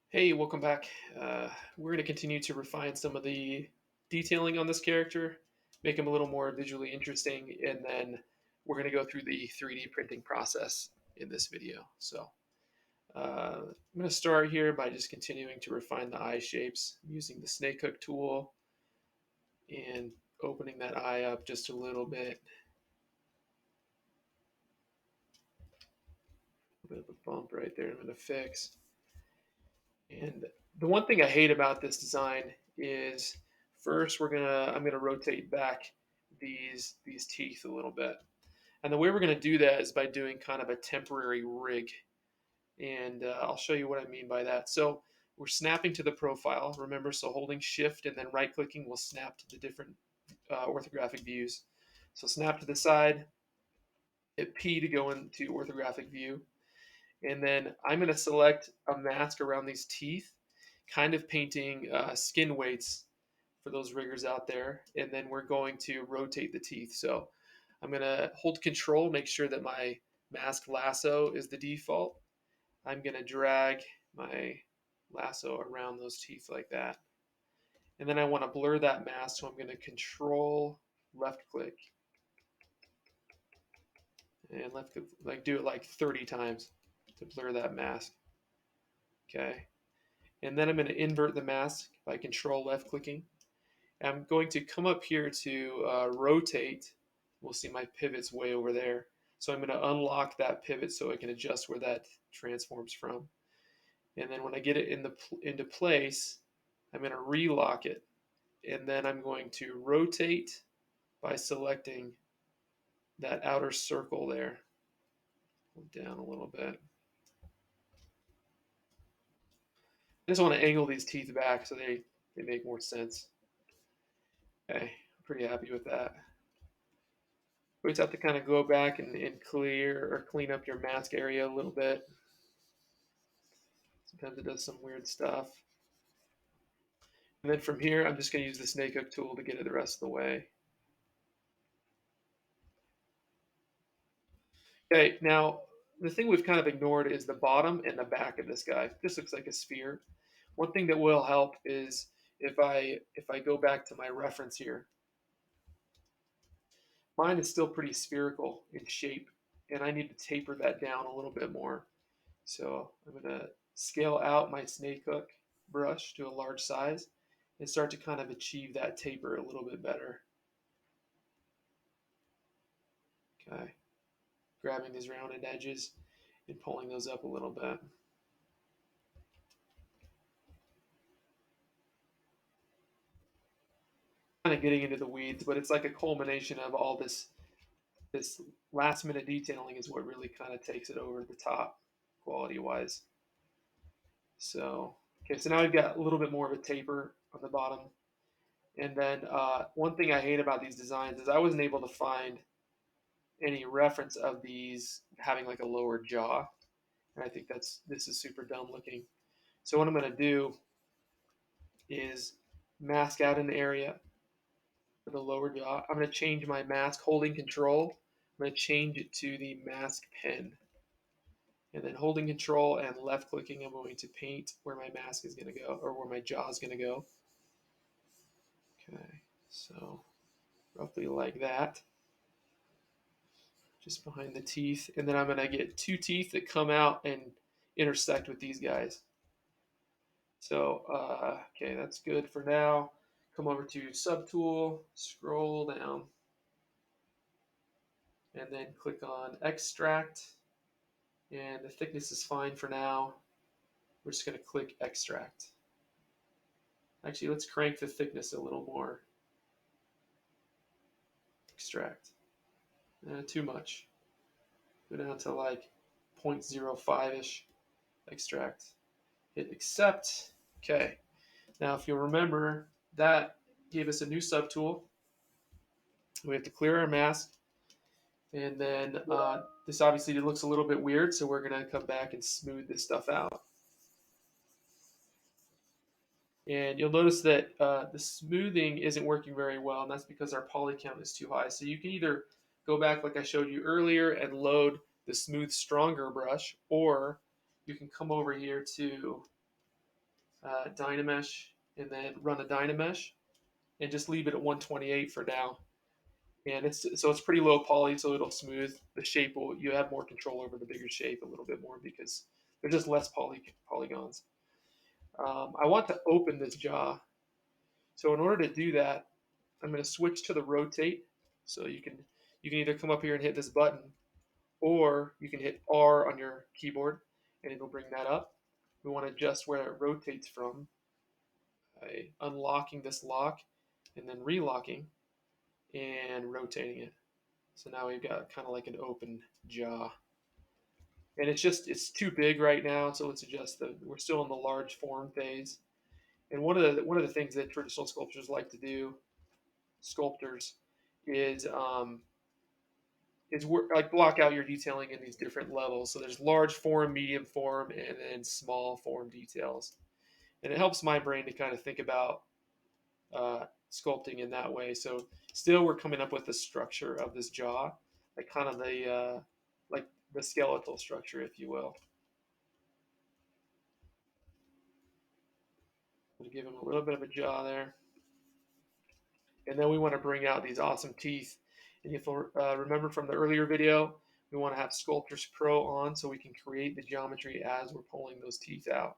Hey, welcome back. We're going to continue to refine some of the detailing on this character, make him a little more visually interesting, and then we're going to go through the 3D printing process in this video. I'm going to start here by just continuing to refine the eye shapes using the snake hook tool and opening that eye up just a little bit. A bit of a bump right there I'm going to fix. And the one thing I hate about this design is first I'm gonna rotate back these teeth a little bit. And the way we're gonna do that is by doing kind of a temporary rig. And I'll show you what I mean by that. So we're snapping to the profile, remember, so holding shift and then right clicking will snap to the different orthographic views. So snap to the side, hit P to go into orthographic view. And then I'm going to select a mask around these teeth, kind of painting skin weights for those riggers out there. And then we're going to rotate the teeth. So I'm going to hold control, make sure that my mask lasso is the default. I'm going to drag my lasso around those teeth like that. And then I want to blur that mask, so I'm going to control left click and left click, like do it like 30 times to blur that mask. Okay. And then I'm going to invert the mask by control left clicking. I'm going to come up here to rotate. We'll see my pivot's way over there. So I'm going to unlock that pivot so I can adjust where that transforms from. And then when I get it into place, I'm going to relock it. And then I'm going to rotate by selecting that outer circle there. Down a little bit. I just want to angle these teeth back so they make more sense. Okay, I'm pretty happy with that. We just have to kind of go back and clear or clean up your mask area a little bit. Sometimes it does some weird stuff. And then from here, I'm just going to use the snake hook tool to get it the rest of the way. Okay, now the thing we've kind of ignored is the bottom and the back of this guy. This looks like a sphere. One thing that will help is if I go back to my reference here, mine is still pretty spherical in shape, and I need to taper that down a little bit more. So I'm going to scale out my snake hook brush to a large size and start to kind of achieve that taper a little bit better. Okay, grabbing these rounded edges and pulling those up a little bit. Kind of getting into the weeds, but it's like a culmination of all this last minute detailing is what really kind of takes it over the top quality wise. So okay, so now I've got a little bit more of a taper on the bottom. And then one thing I hate about these designs is I wasn't able to find any reference of these having like a lower jaw. And I think this is super dumb looking. So what I'm going to do is mask out an area for the lower jaw. I'm going to change my mask holding control. I'm going to change it to the mask pen. And then holding control and left clicking, I'm going to paint where my mask is going to go or where my jaw is going to go. Okay, so roughly like that. Just behind the teeth. And then I'm going to get two teeth that come out and intersect with these guys. So, okay, that's good for now. Come over to Subtool, scroll down, and then click on Extract. And the thickness is fine for now. We're just going to click Extract. Actually, let's crank the thickness a little more. Extract. Too much. Go down to like 0.05-ish. Extract. Hit Accept. Okay. Now, if you'll remember, that gave us a new subtool. We have to clear our mask. And then this obviously looks a little bit weird, so we're going to come back and smooth this stuff out. And you'll notice that the smoothing isn't working very well, and that's because our poly count is too high. So you can either go back like I showed you earlier and load the smooth stronger brush, or you can come over here to Dynamesh, and then run a Dynamesh, and just leave it at 128 for now. And it's pretty low poly, so it'll smooth the shape. You have more control over the bigger shape a little bit more because there's just less polygons. I want to open this jaw, so in order to do that, I'm going to switch to the rotate. So you can either come up here and hit this button, or you can hit R on your keyboard, and it'll bring that up. We want to adjust where it rotates from by unlocking this lock, and then relocking and rotating it. So now we've got kind of like an open jaw. And it's too big right now, so let's adjust we're still in the large form phase. And one of the things that traditional sculptors like to do, sculptors, is work, like block out your detailing in these different levels. So there's large form, medium form, and then small form details. And it helps my brain to kind of think about sculpting in that way. So still, we're coming up with the structure of this jaw, like kind of like the skeletal structure, if you will. I'm gonna give him a little bit of a jaw there, and then we want to bring out these awesome teeth. And if you remember from the earlier video, we want to have Sculptors Pro on so we can create the geometry as we're pulling those teeth out.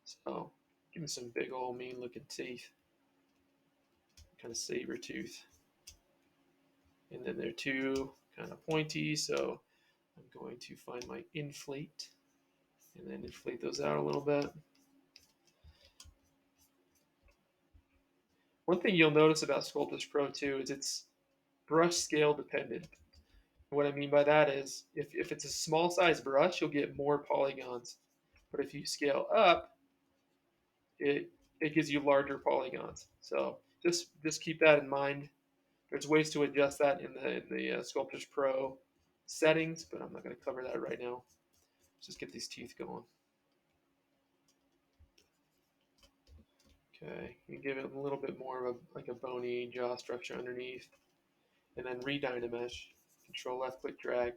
So give me some big old mean looking teeth, kind of saber tooth. And then they're two kind of pointy, so I'm going to find my inflate and then inflate those out a little bit. One thing you'll notice about Sculptors Pro too is it's brush scale dependent. What I mean by that is if it's a small size brush, you'll get more polygons. But if you scale up, it gives you larger polygons. So just keep that in mind. There's ways to adjust that in the Sculptors Pro settings, but I'm not going to cover that right now. Let's just get these teeth going. Okay, you give it a little bit more of a bony jaw structure underneath, and then re-Dynamesh. Control left click drag,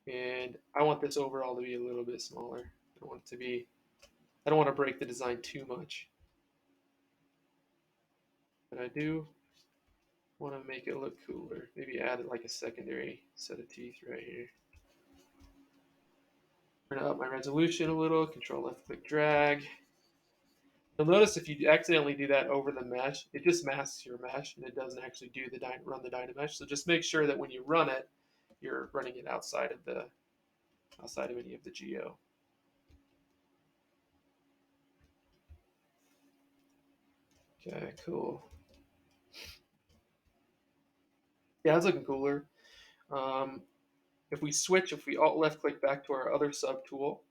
and I want this overall to be a little bit smaller. I don't want to break the design too much, but I do want to make it look cooler. Maybe add like a secondary set of teeth right here. Turn up my resolution a little. Control left click drag. You'll notice if you accidentally do that over the mesh, it just masks your mesh and it doesn't actually run the Dynamesh. So just make sure that when you run it, you're running it outside of any of the geo. Okay, cool. Yeah, it's looking cooler. If we alt left click back to our other sub tool,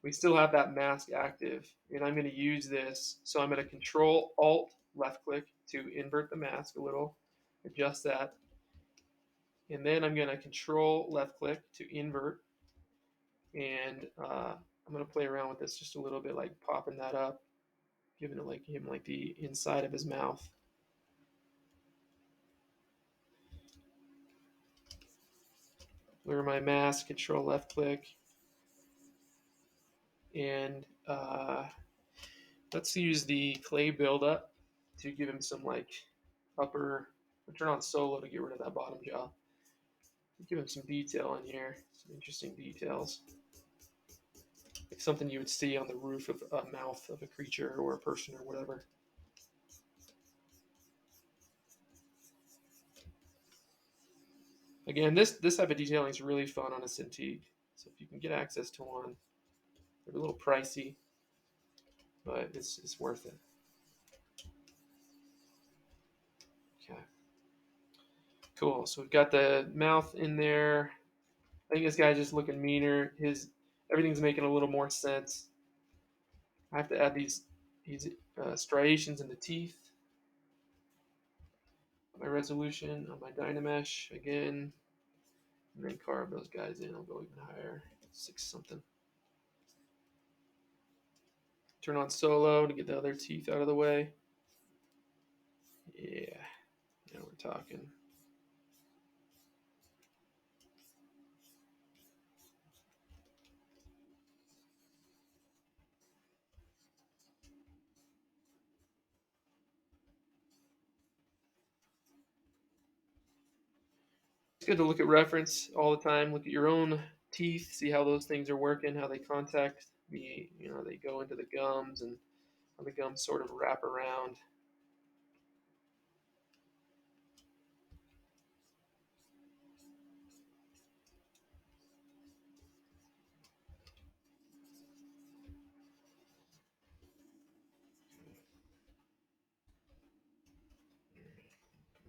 we still have that mask active, and I'm going to use this. So I'm going to control alt left click to invert the mask a little, adjust that, and then I'm going to control left click to invert, and I'm going to play around with this just a little bit, like popping that up, giving it like him like the inside of his mouth. Blur my mask, control left click, and let's use the clay buildup to give him some like upper. Turn on solo to get rid of that bottom jaw. Give him some detail in here, some interesting details, like something you would see on the roof of a mouth of a creature or a person or whatever. Again, this type of detailing is really fun on a Cintiq. So if you can get access to one, they're a little pricey, but it's worth it. Okay. Cool. So we've got the mouth in there. I think this guy's just looking meaner. Everything's making a little more sense. I have to add these striations in the teeth. My resolution on my Dynamesh again, and then carve those guys in. I'll go even higher, 6 something. Turn on solo to get the other teeth out of the way. Yeah, now we're talking. good to look at reference all the time. Look at your own teeth, see how those things are working, how they contact the, they go into the gums and how the gums sort of wrap around.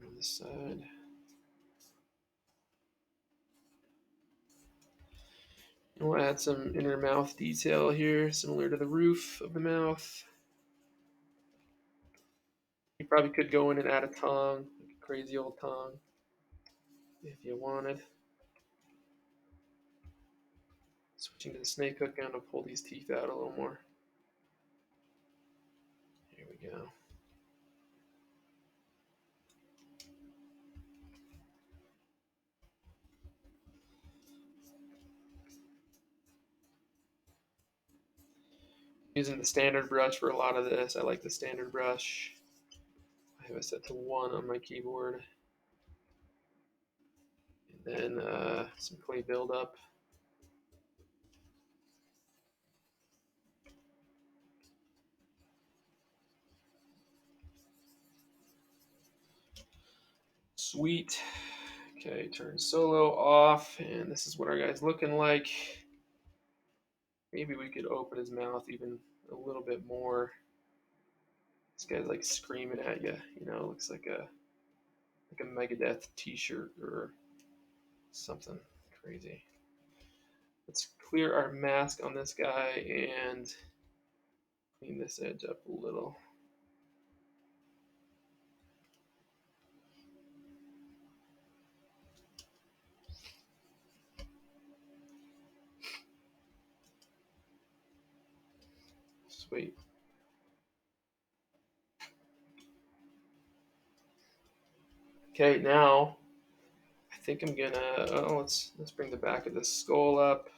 On this side. And we'll add some inner mouth detail here, similar to the roof of the mouth. You probably could go in and add a tongue, like a crazy old tongue, if you wanted. Switching to the snake hook, I'm going to pull these teeth out a little more. Here we go. Using the standard brush for a lot of this. I like the standard brush. I have it set to 1 on my keyboard. And then some clay buildup. Sweet. Okay, turn solo off, and this is what our guy's looking like. Maybe we could open his mouth even a little bit more. This guy's like screaming at you, looks like a Megadeth t-shirt or something crazy. Let's clear our mask on this guy and clean this edge up a little. Sweet. Okay, now I think I'm gonna let's bring the back of the skull up.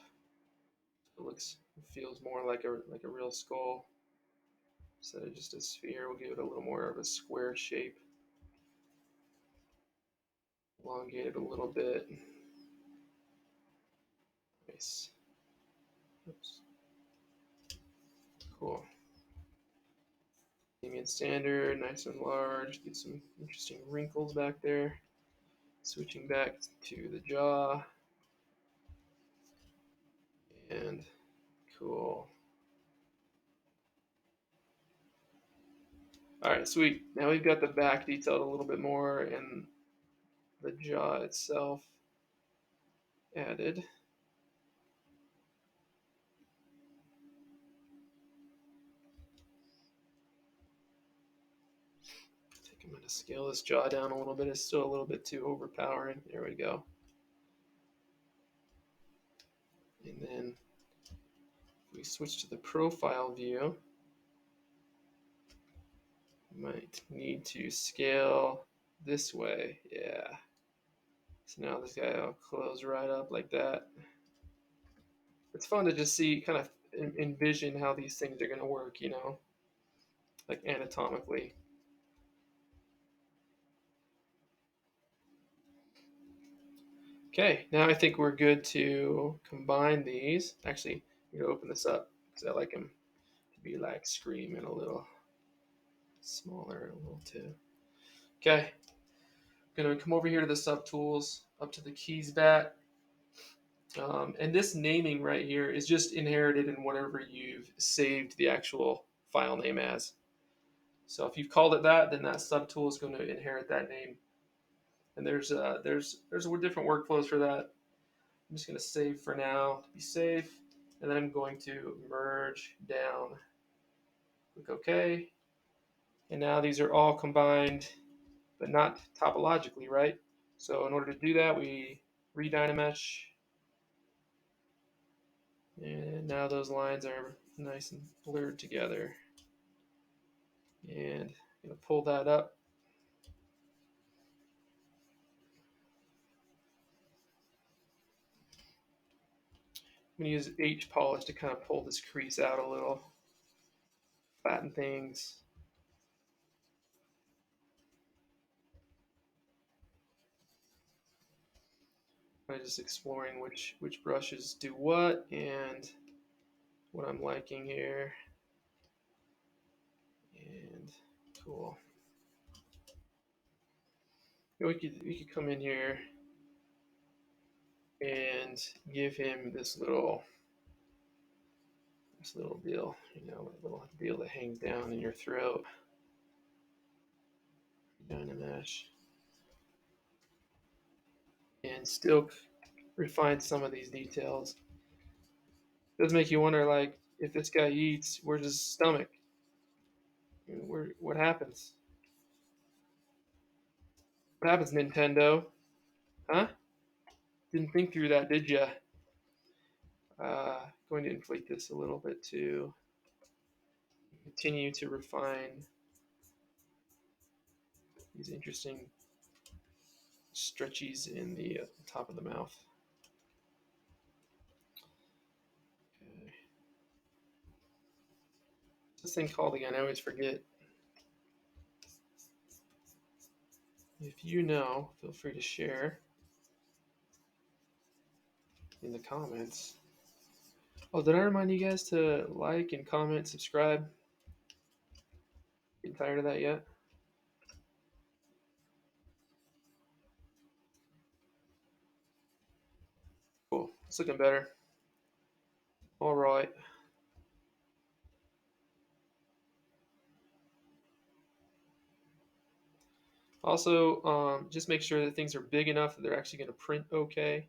It feels more like a real skull instead of just a sphere. We'll give it a little more of a square shape. Elongate it a little bit. Nice. Oops. Cool. Medium standard, nice and large. Get some interesting wrinkles back there. Switching back to the jaw. And cool. All right, sweet. Now we've got the back detailed a little bit more and the jaw itself added. I think I'm going to scale this jaw down a little bit. It's still a little bit too overpowering. There we go. And then if we switch to the profile view, we might need to scale this way. Yeah. So now this guy will close right up like that. It's fun to just see, kind of envision how these things are going to work, like anatomically. Okay, now I think we're good to combine these. Actually, I'm going to open this up because I like him to be like screaming a little smaller, a little too. Okay, I'm going to come over here to the subtools, up to the keys bat. And this naming right here is just inherited in whatever you've saved the actual file name as. So if you've called it that, then that subtool is going to inherit that name. And there's different workflows for that. I'm just going to save for now to be safe, and then I'm going to merge down. Click OK. And now these are all combined, but not topologically, right? So in order to do that, we redynamesh. And now those lines are nice and blurred together. And I'm going to pull that up. I'm going to use H polish to kind of pull this crease out a little, flatten things. I'm just exploring which brushes do what and what I'm liking here. And cool. We could come in here and give him this little deal, a little deal that hangs down in your throat. Dynamesh. And still refine some of these details. It does make you wonder, like, if this guy eats, where's his stomach? What happens? What happens, Nintendo? Huh? Didn't think through that, did ya? Going to inflate this a little bit to continue to refine these interesting stretchies in the top of the mouth. Okay. This thing called again? I always forget. If you know, feel free to share in the comments. Oh, did I remind you guys to like and comment, subscribe? Getting tired of that yet? Cool. It's looking better. All right. Also, just make sure that things are big enough that they're actually going to print okay.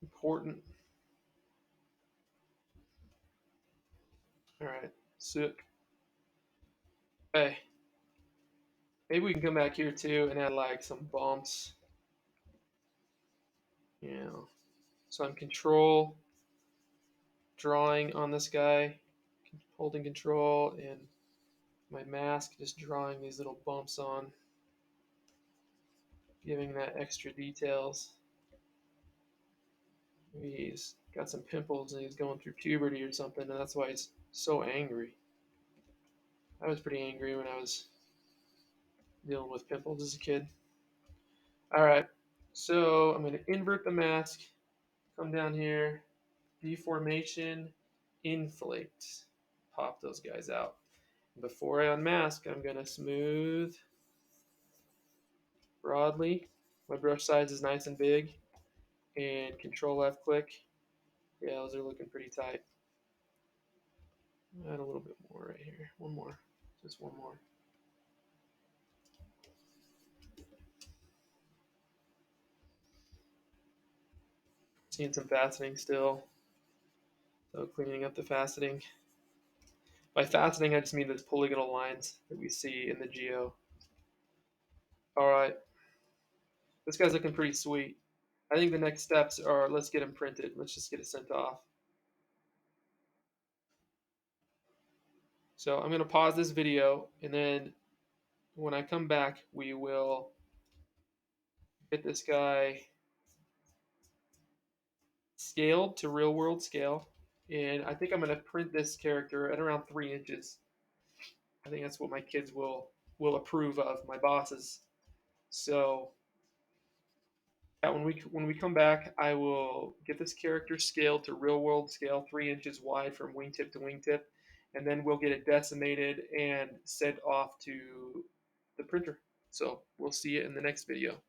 Important. All right. Sick. Hey, maybe we can come back here too and add like some bumps. So I'm control drawing on this guy, holding control, and my mask just drawing these little bumps on, giving that extra details. Maybe he's got some pimples and he's going through puberty or something, and that's why he's so angry. I was pretty angry when I was dealing with pimples as a kid. All right, so I'm going to invert the mask, come down here, deformation, inflate, pop those guys out. Before I unmask, I'm going to smooth broadly. My brush size is nice and big, and control left click. Yeah, those are looking pretty tight. Add a little bit more right here. One more, just one more. Seeing some faceting still, so cleaning up the faceting. By faceting, I just mean those polygonal lines that we see in the geo. All right, this guy's looking pretty sweet. I think the next steps are, let's get him printed. Let's just get it sent off. So I'm going to pause this video, and then when I come back, we will get this guy scaled to real world scale. And I think I'm going to print this character at around 3 inches. I think that's what my kids will approve of, my bosses. So yeah, when we come back, I will get this character scaled to real world scale, 3 inches wide from wingtip to wingtip, and then we'll get it decimated and sent off to the printer. So we'll see you in the next video.